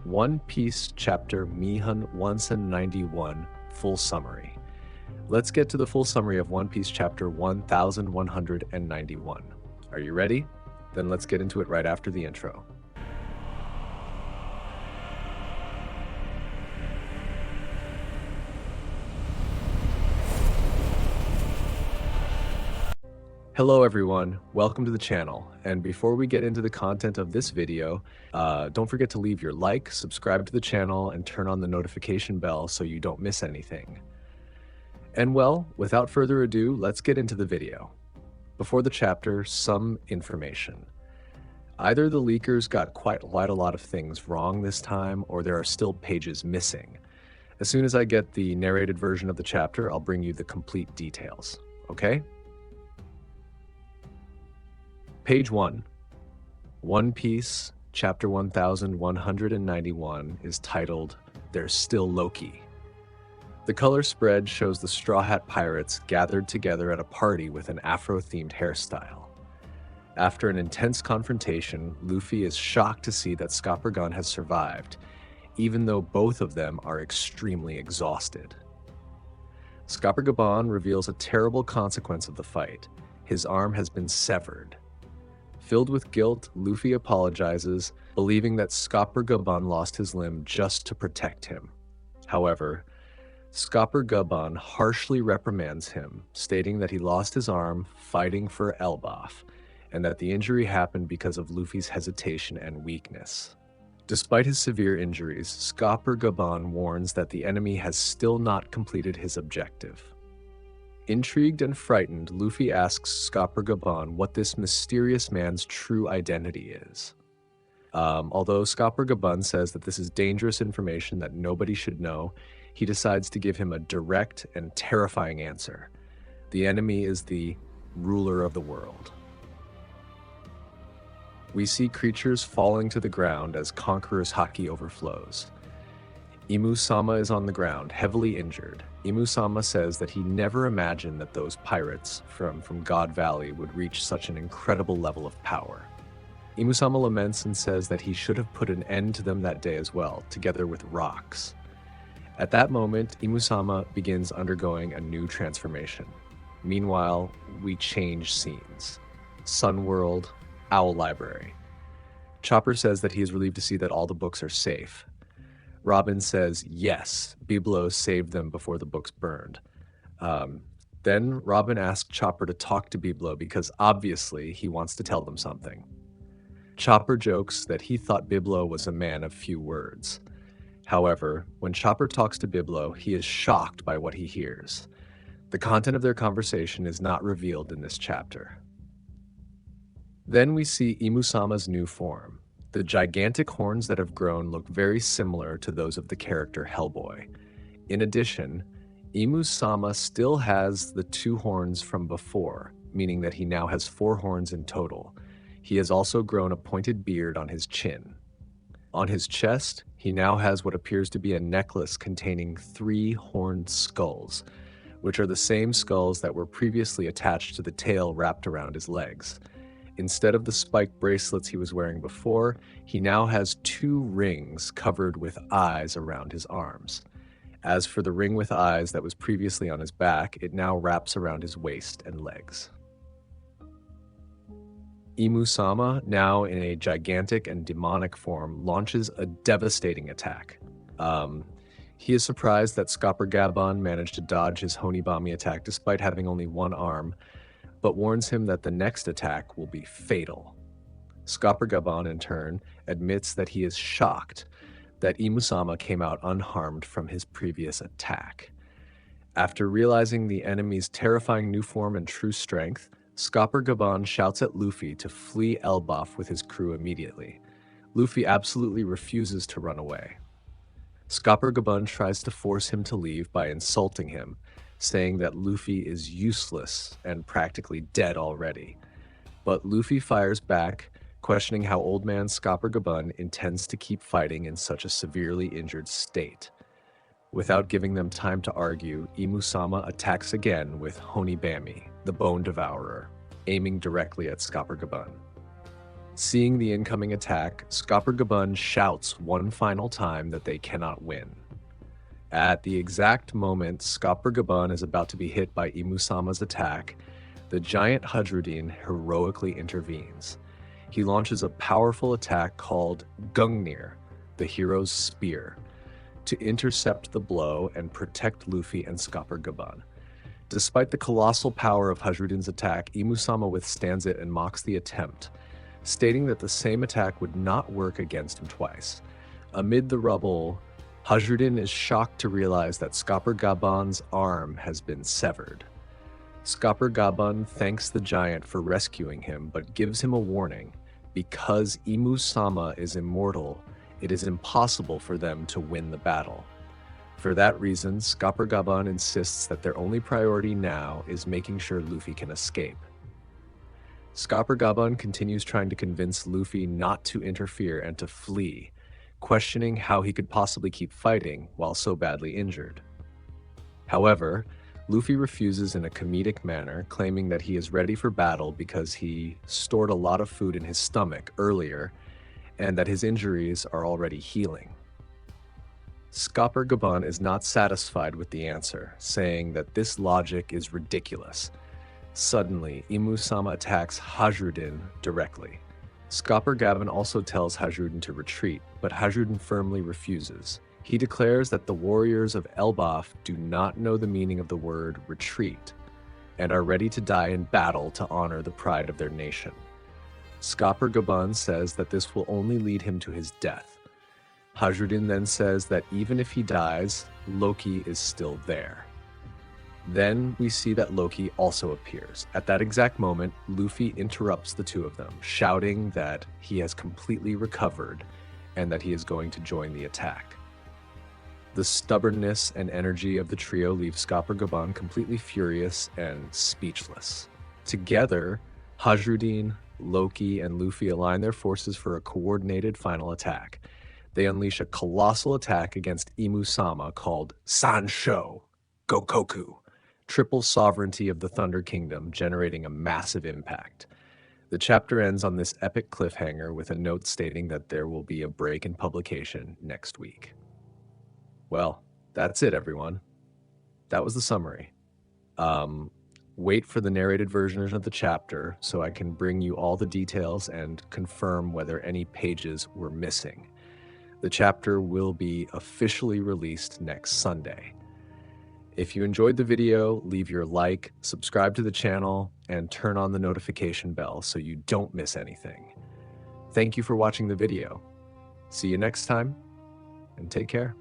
One Piece Chapter Mihan 191 Full Summary. Let's get to the full summary of One Piece Chapter 1191. Are you ready? Then let's get into it right after the intro. Hello everyone, welcome to the channel, and before we get into the content of this video, don't forget to leave your like, subscribe to the channel, and turn on the notification bell so you don't miss anything. And well, without further ado, let's get into the video. Before the chapter, some information. Either the leakers got quite a lot of things wrong this time, or there are still pages missing. As soon as I get the narrated version of the chapter, I'll bring you the complete details, okay? Page 1. One Piece, Chapter 1191 is titled, There's Still Loki. The color spread shows the Straw Hat Pirates gathered together at a party with an Afro-themed hairstyle. After an intense confrontation, Luffy is shocked to see that Scopper Gabãn has survived, even though both of them are extremely exhausted. Scopper Gabãn reveals a terrible consequence of the fight. His arm has been severed. Filled with guilt, Luffy apologizes, believing that Scopper Gabãn lost his limb just to protect him. However, Scopper Gabãn harshly reprimands him, stating that he lost his arm fighting for Elbaf, and that the injury happened because of Luffy's hesitation and weakness. Despite his severe injuries, Scopper Gabãn warns that the enemy has still not completed his objective. Intrigued and frightened, Luffy asks Scopper Gabãn what this mysterious man's true identity is. Although Scopper Gabãn says that this is dangerous information that nobody should know, he decides to give him a direct and terrifying answer. The enemy is the ruler of the world. We see creatures falling to the ground as Conqueror's haki overflows. Imú-Sama is on the ground, heavily injured. Imú-Sama says that he never imagined that those pirates from God Valley would reach such an incredible level of power. Imú-Sama laments and says that he should have put an end to them that day as well, together with rocks. At that moment, Imú-Sama begins undergoing a new transformation. Meanwhile, we change scenes. Sunworld, Owl Library. Chopper says that he is relieved to see that all the books are safe. Robin says, yes, Biblo saved them before the books burned. Then Robin asks Chopper to talk to Biblo because obviously he wants to tell them something. Chopper jokes that he thought Biblo was a man of few words. However, when Chopper talks to Biblo, he is shocked by what he hears. The content of their conversation is not revealed in this chapter. Then we see Imú-Sama's new form. The gigantic horns that have grown look very similar to those of the character Hellboy. In addition, Imú-Sama still has the two horns from before, meaning that he now has 4 horns in total. He has also grown a pointed beard on his chin. On his chest, he now has what appears to be a necklace containing 3 horned skulls, which are the same skulls that were previously attached to the tail wrapped around his legs. Instead of the spiked bracelets he was wearing before, he now has 2 rings covered with eyes around his arms. As for the ring with eyes that was previously on his back, it now wraps around his waist and legs. Imú-Sama, now in a gigantic and demonic form, launches a devastating attack. He is surprised that Scopper Gabãn managed to dodge his Honibami attack despite having only 1 arm, but warns him that the next attack will be fatal. Scopper Gabãn, in turn, admits that he is shocked that Imú-Sama came out unharmed from his previous attack. After realizing the enemy's terrifying new form and true strength, Scopper Gabãn shouts at Luffy to flee Elbaf with his crew immediately. Luffy absolutely refuses to run away. Scopper Gabãn tries to force him to leave by insulting him, saying that Luffy is useless and practically dead already. But Luffy fires back, questioning how Old Man Scopper Gabãn intends to keep fighting in such a severely injured state. Without giving them time to argue, Imú-Sama attacks again with Honibami, the Bone Devourer, aiming directly at Scopper Gabãn. Seeing the incoming attack, Scopper Gabãn shouts one final time that they cannot win. At the exact moment Scopper Gabãn is about to be hit by Imú-Sama's attack, the giant Hajrudin heroically intervenes. He launches a powerful attack called Gungnir, the hero's spear, to intercept the blow and protect Luffy and Scopper Gabãn. Despite the colossal power of Hajrudin's attack, Imú-Sama withstands it and mocks the attempt, stating that the same attack would not work against him twice. Amid the rubble, Hajrudin is shocked to realize that Scopper Gabãn's arm has been severed. Scopper Gabãn thanks the giant for rescuing him, but gives him a warning. Because Imú-Sama is immortal, it is impossible for them to win the battle. For that reason, Scopper Gabãn insists that their only priority now is making sure Luffy can escape. Scopper Gabãn continues trying to convince Luffy not to interfere and to flee, questioning how he could possibly keep fighting while so badly injured. However, Luffy refuses in a comedic manner, claiming that he is ready for battle because he stored a lot of food in his stomach earlier and that his injuries are already healing. Scopper Gabãn is not satisfied with the answer, saying that this logic is ridiculous. Suddenly, Imú-Sama attacks Hajrudin directly. Scopper Gabãn also tells Hajrudin to retreat, but Hajrudin firmly refuses. He declares that the warriors of Elbaf do not know the meaning of the word retreat and are ready to die in battle to honor the pride of their nation. Scopper Gabãn says that this will only lead him to his death. Hajrudin then says that even if he dies, Loki is still there. Then we see that Loki also appears. At that exact moment, Luffy interrupts the two of them, shouting that he has completely recovered and that he is going to join the attack. The stubbornness and energy of the trio leave Scopper Gabãn completely furious and speechless. Together, Hajrudin, Loki, and Luffy align their forces for a coordinated final attack. They unleash a colossal attack against Imú-Sama called Sansho Gokoku, triple sovereignty of the Thunder Kingdom, generating a massive impact. The chapter ends on this epic cliffhanger with a note stating that there will be a break in publication next week. Well, that's it, everyone. That was the summary. Wait for the narrated version of the chapter so I can bring you all the details and confirm whether any pages were missing. The chapter will be officially released next Sunday. If you enjoyed the video, leave your like, subscribe to the channel, and turn on the notification bell so you don't miss anything. Thank you for watching the video. See you next time, and take care.